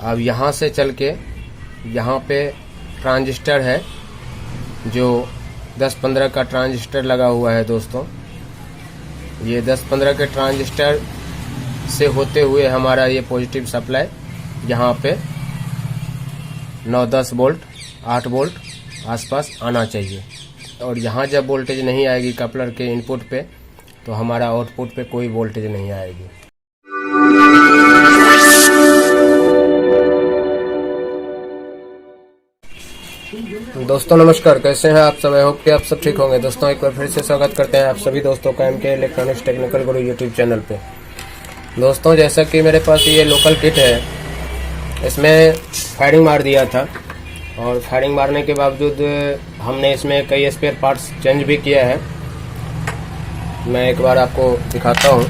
अब यहाँ से चल के यहाँ पे ट्रांजिस्टर है जो 10-15 का ट्रांजिस्टर लगा हुआ है दोस्तों। ये 10-15 के ट्रांजिस्टर से होते हुए हमारा ये पॉजिटिव सप्लाई यहाँ पे 9-10 वोल्ट 8 वोल्ट आसपास आना चाहिए। और यहाँ जब वोल्टेज नहीं आएगी कपलर के इनपुट पे तो हमारा आउटपुट पे कोई वोल्टेज नहीं आएगी। दोस्तों नमस्कार, कैसे हैं आप सब? आई होप कि आप सब ठीक होंगे। दोस्तों एक बार फिर से स्वागत करते हैं आप सभी दोस्तों का MK इलेक्ट्रॉनिक्स टेक्निकल गुरु यूट्यूब चैनल पे। दोस्तों जैसा कि मेरे पास ये लोकल किट है, इसमें फायरिंग मार दिया था और फायरिंग मारने के बावजूद हमने इसमें कई स्पेयर पार्ट्स चेंज भी किया है। मैं एक बार आपको दिखाता हूँ।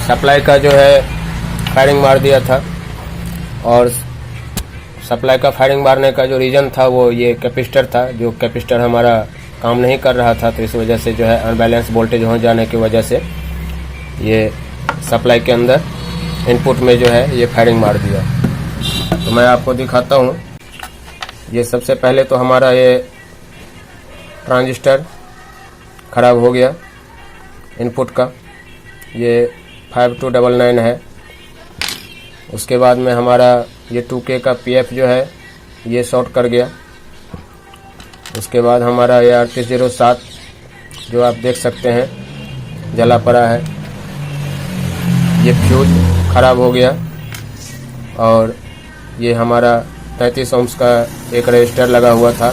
सप्लाई का जो है फायरिंग मार दिया था और सप्लाई का फायरिंग मारने का जो रीज़न था वो ये कैपेसिटर था। जो कैपेसिटर हमारा काम नहीं कर रहा था तो इस वजह से जो है अनबैलेंस वोल्टेज हो जाने की वजह से ये सप्लाई के अंदर इनपुट में जो है ये फायरिंग मार दिया। तो मैं आपको दिखाता हूँ। ये सबसे पहले तो हमारा ये ट्रांजिस्टर ख़राब हो गया इनपुट का, ये 5299 है। उसके बाद में हमारा ये 2K का PF जो है ये शॉर्ट कर गया। उसके बाद हमारा ये 3807 जो आप देख सकते हैं जला पड़ा है, ये फ्यूज ख़राब हो गया। और ये हमारा 33 ohms का एक रजिस्टर लगा हुआ था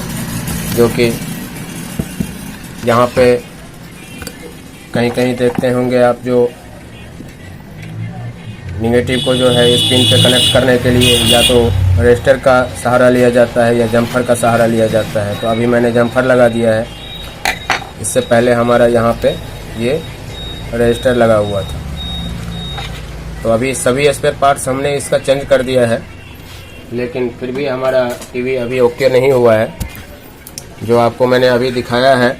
जो कि यहाँ पे कहीं कहीं देखते होंगे आप, जो निगेटिव को जो है इस पिन पे कनेक्ट करने के लिए या तो रजिस्टर का सहारा लिया जाता है या जम्फर का सहारा लिया जाता है। तो अभी मैंने जम्फर लगा दिया है। इससे पहले हमारा यहाँ पे ये रजिस्टर लगा हुआ था। तो अभी सभी स्पेयर पार्ट्स हमने इसका चेंज कर दिया है, लेकिन फिर भी हमारा टीवी अभी ओके नहीं हुआ है। जो आपको मैंने अभी दिखाया है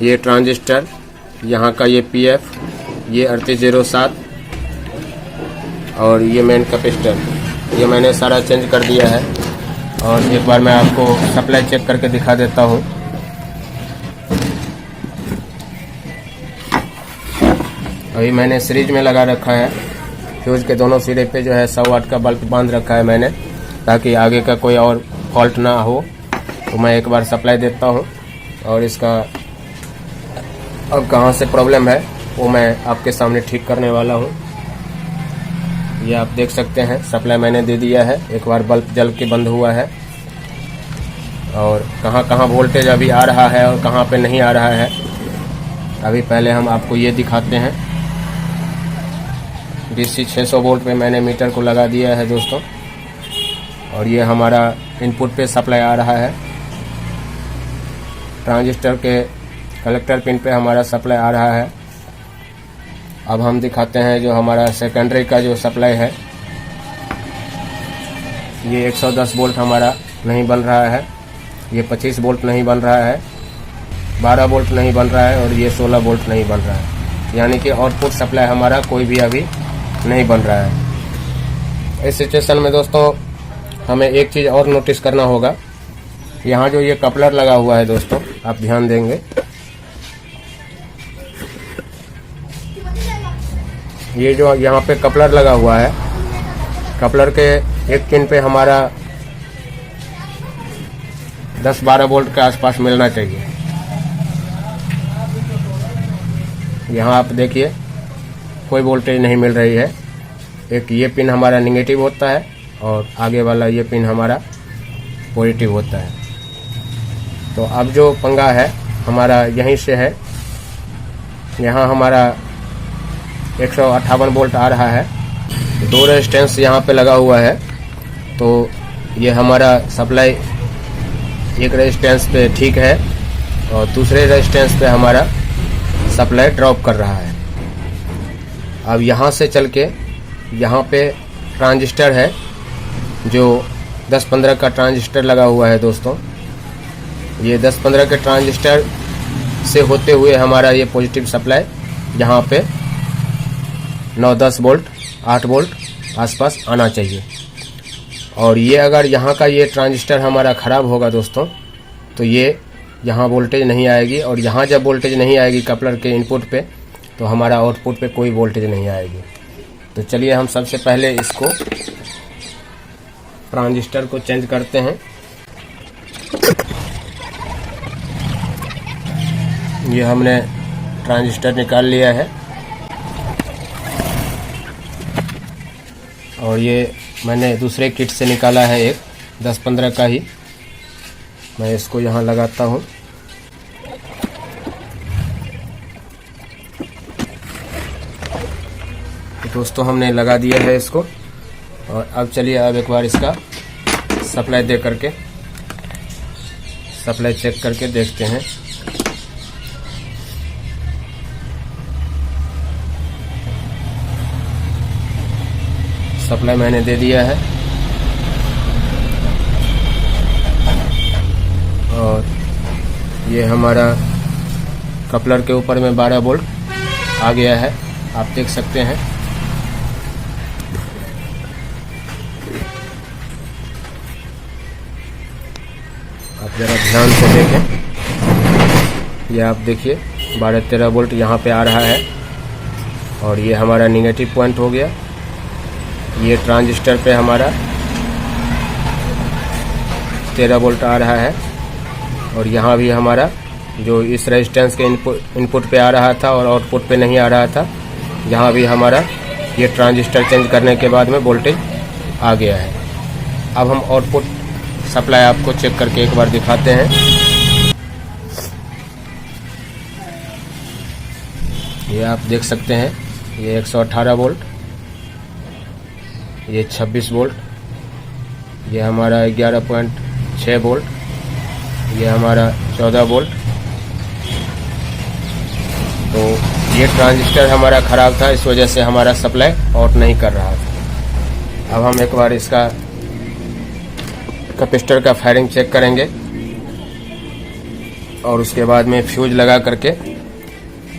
ये ट्रांजिस्टर, यहाँ का ये PF, ये 3807 और ये मेन कैपेसिटर, ये मैंने सारा चेंज कर दिया है। और एक बार मैं आपको सप्लाई चेक करके दिखा देता हूँ। अभी मैंने सीरीज में लगा रखा है, फ्यूज के दोनों सिरे पे जो है 100 वाट का बल्ब बांध रखा है मैंने, ताकि आगे का कोई और फॉल्ट ना हो। तो मैं एक बार सप्लाई देता हूँ और इसका अब कहाँ से प्रॉब्लम है वो मैं आपके सामने ठीक करने वाला हूँ। ये आप देख सकते हैं सप्लाई मैंने दे दिया है। एक बार बल्ब जल के बंद हुआ है और कहाँ कहाँ वोल्टेज अभी आ रहा है और कहाँ पे नहीं आ रहा है अभी पहले हम आपको ये दिखाते हैं। DC 600 वोल्ट पे मैंने मीटर को लगा दिया है दोस्तों, और ये हमारा इनपुट पे सप्लाई आ रहा है। ट्रांजिस्टर के कलेक्टर पिन पे हमारा सप्लाई आ रहा है। अब हम दिखाते हैं जो हमारा सेकेंडरी का जो सप्लाई है, ये 110 वोल्ट हमारा नहीं बन रहा है, ये 25 वोल्ट नहीं बन रहा है, 12 वोल्ट नहीं बन रहा है और ये 16 वोल्ट नहीं बन रहा है। यानी कि आउटपुट सप्लाई हमारा कोई भी अभी नहीं बन रहा है। इस सिचुएशन में दोस्तों हमें एक चीज़ और नोटिस करना होगा। यहाँ जो ये कपलर लगा हुआ है दोस्तों, आप ध्यान देंगे, ये जो यहाँ पे कपलर लगा हुआ है, कपलर के एक पिन पे हमारा 10-12 वोल्ट के आसपास मिलना चाहिए। यहाँ आप देखिए कोई वोल्टेज नहीं मिल रही है। एक ये पिन हमारा नेगेटिव होता है और आगे वाला ये पिन हमारा पॉजिटिव होता है। तो अब जो पंगा है हमारा यहीं से है। यहाँ हमारा 158 वोल्ट आ रहा है, 2 रेजिस्टेंस यहाँ पे लगा हुआ है। तो ये हमारा सप्लाई एक रेजिस्टेंस पे ठीक है और दूसरे रेजिस्टेंस पे हमारा सप्लाई ड्रॉप कर रहा है। अब यहाँ से चल के यहाँ पे ट्रांजिस्टर है जो 10-15 का ट्रांजिस्टर लगा हुआ है दोस्तों। ये 10-15 के ट्रांजिस्टर से होते हुए हमारा ये पॉजिटिव सप्लाई यहाँ पे 9-10 वोल्ट 8 वोल्ट आसपास आना चाहिए। और ये अगर यहाँ का ये ट्रांजिस्टर हमारा ख़राब होगा दोस्तों, तो ये यहाँ वोल्टेज नहीं आएगी, और यहाँ जब वोल्टेज नहीं आएगी कपलर के इनपुट पे, तो हमारा आउटपुट पे कोई वोल्टेज नहीं आएगी। तो चलिए हम सबसे पहले इसको ट्रांजिस्टर को चेंज करते हैं। ये हमने ट्रांजिस्टर निकाल लिया है, और ये मैंने दूसरे किट से निकाला है, एक 10-15 का ही। मैं इसको यहाँ लगाता हूँ। तो दोस्तों हमने लगा दिया है इसको, और अब चलिए अब एक बार इसका सप्लाई दे करके सप्लाई चेक करके देखते हैं। सप्लाई मैंने दे दिया है, और ये हमारा कपलर के ऊपर में 12 वोल्ट आ गया है, आप देख सकते हैं। आप ज़रा ध्यान से देखें, ये आप देखिए 12-13 वोल्ट यहाँ पे आ रहा है, और ये हमारा निगेटिव पॉइंट हो गया। ये ट्रांजिस्टर पे हमारा 13 वोल्ट आ रहा है, और यहाँ भी हमारा जो इस रेजिस्टेंस के इनपुट पे आ रहा था और आउटपुट पे नहीं आ रहा था, यहाँ भी हमारा ये ट्रांजिस्टर चेंज करने के बाद में वोल्टेज आ गया है। अब हम आउटपुट सप्लाई आपको चेक करके एक बार दिखाते हैं। ये आप देख सकते हैं, ये 118 वोल्ट, ये 26 वोल्ट, ये हमारा 11.6 वोल्ट, ये हमारा 14 वोल्ट। तो ये ट्रांजिस्टर हमारा ख़राब था, इस वजह से हमारा सप्लाई आउट नहीं कर रहा था। अब हम एक बार इसका कैपेसिटर का फायरिंग चेक करेंगे, और उसके बाद में फ्यूज लगा करके,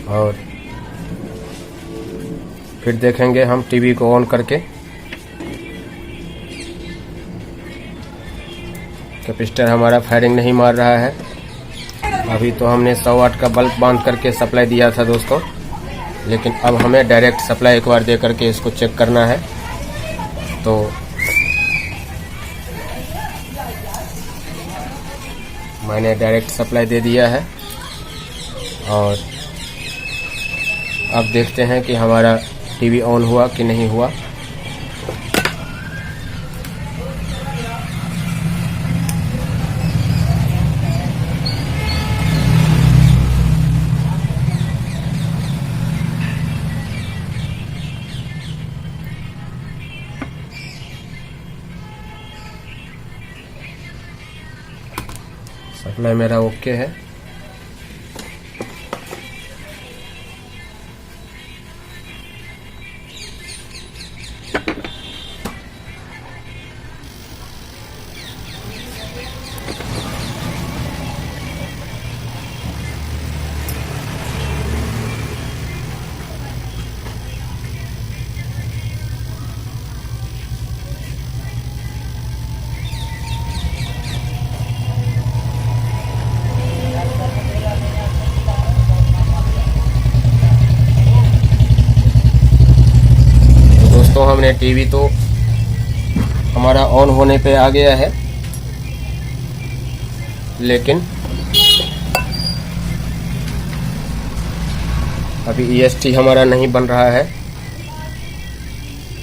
और फिर देखेंगे हम टीवी को ऑन करके। कैपेसिटर हमारा फायरिंग नहीं मार रहा है। अभी तो हमने 100 वाट का बल्ब बांध करके सप्लाई दिया था दोस्तों, लेकिन अब हमें डायरेक्ट सप्लाई एक बार दे करके इसको चेक करना है। तो मैंने डायरेक्ट सप्लाई दे दिया है, और अब देखते हैं कि हमारा टीवी ऑन हुआ कि नहीं हुआ। सप्लाई मेरा ओके है। तो हमने टीवी तो हमारा ऑन होने पे आ गया है, लेकिन अभी EST हमारा नहीं बन रहा है।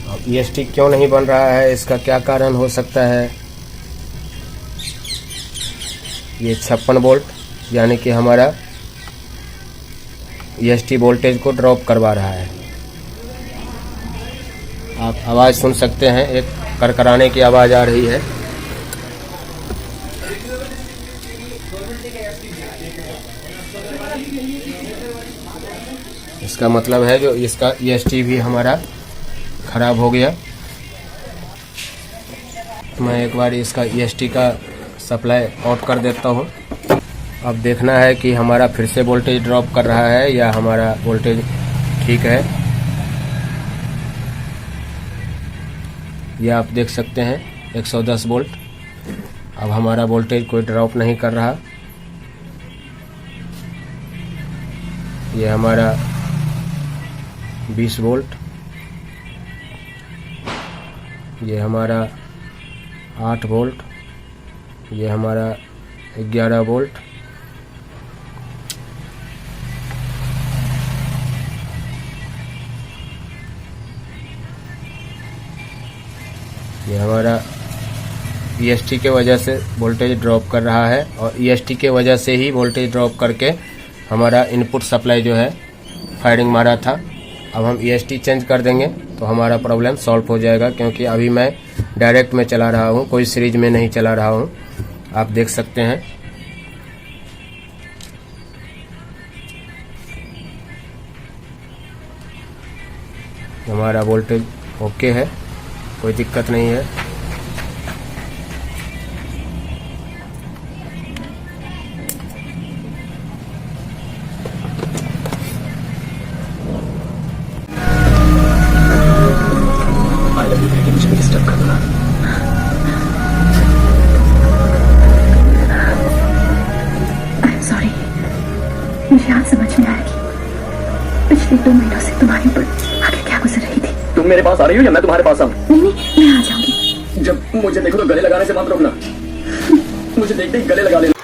अब EST क्यों नहीं बन रहा है, इसका क्या कारण हो सकता है? ये 56 वोल्ट यानी कि हमारा EST वोल्टेज को ड्रॉप करवा रहा है। आप आवाज़ सुन सकते हैं, एक करकराने की आवाज़ आ रही है। इसका मतलब है जो इसका EST भी हमारा ख़राब हो गया। मैं एक बार इसका EST का सप्लाई आउट कर देता हूँ। अब देखना है कि हमारा फिर से वोल्टेज ड्रॉप कर रहा है या हमारा वोल्टेज ठीक है। ये आप देख सकते हैं 110 वोल्ट। अब हमारा वोल्टेज कोई ड्रॉप नहीं कर रहा। ये हमारा 20 वोल्ट, ये हमारा 8 वोल्ट, ये हमारा 11 वोल्ट, ये हमारा EST के वजह से वोल्टेज ड्रॉप कर रहा है और EST के वजह से ही वोल्टेज ड्रॉप करके हमारा इनपुट सप्लाई जो है फायरिंग मारा था। अब हम EST चेंज कर देंगे तो हमारा प्रॉब्लम सॉल्व हो जाएगा, क्योंकि अभी मैं डायरेक्ट में चला रहा हूँ, कोई सीरीज में नहीं चला रहा हूँ। आप देख सकते हैं हमारा वोल्टेज ओके है, कोई दिक्कत नहीं है। मुझे डिस्टर्ब करना। सॉरी, मुझे आज समझ में आया कि पिछले 2 महीनों से तुम्हारे ऊपर आगे क्या गुजर रही थी। तुम मेरे पास आ रही हो या मैं तुम्हारे पास आऊं? नहीं, मैं आ जाऊंगी। जब मुझे देखो तो गले लगाने से मत रोकना। मुझे देखते ही गले लगा लेना।